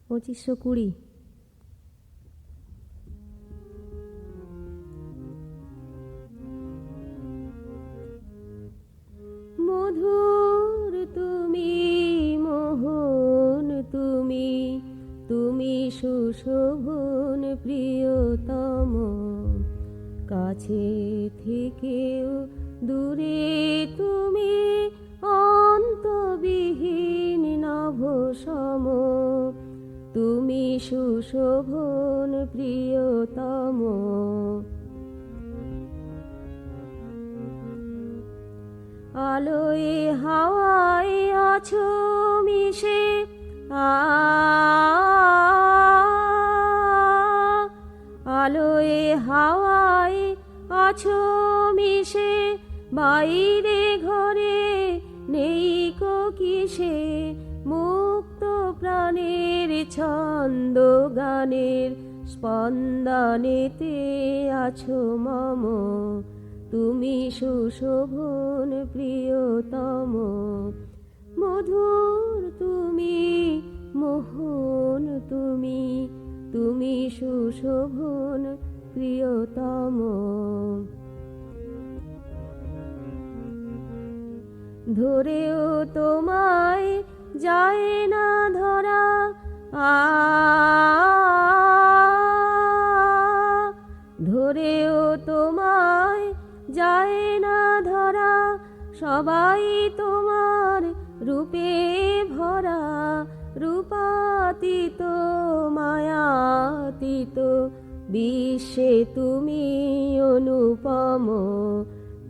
2520। মধুর তুমি, মোহন তুমি, তুমি সুশোভন প্রিয়তম, কাছে থেকেও দূরে তুমি অন্তবিহীন নভসম, তুমি সুশোভন প্রিয়তম। আলোয় হাওয়ায় আছো মিশে, আলোয় হাওয়ায় আছো মিশে, বাইরে ঘরে নেই কো কিসে, মুক্ত প্রাণের ছন্দ গানের স্পন্দনেতে আছো মম, তুমি সুশোভন প্রিয়তম। মধুর তুমি, মোহন তুমি, তুমি সুশোভন প্রিয়তম। ধরেও তোমায় যায় না ধরা, ধরেও তোমায় যায় না ধরা, সবাই তোমার রূপে ভরা, রূপাতীত মায়াতীত বিশ্বে তুমি অনুপম,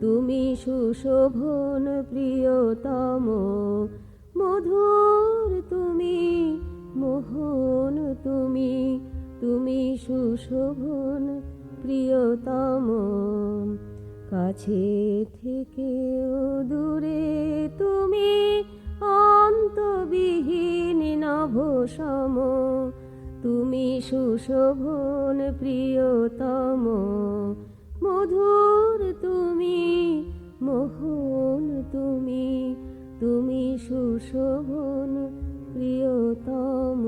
তুমি সুশোভন প্রিয়তম। মধুর তুমি, মোহন তুমি, তুমি সুশোভন প্রিয়তম, কাছে থেকেও দূরে তুমি অন্তবিহীন নভসম, তুমি সুশোভন প্রিয়তম। মধুর তুমি, মোহন তুমি, তুমি সুশোভন প্রিয়তম।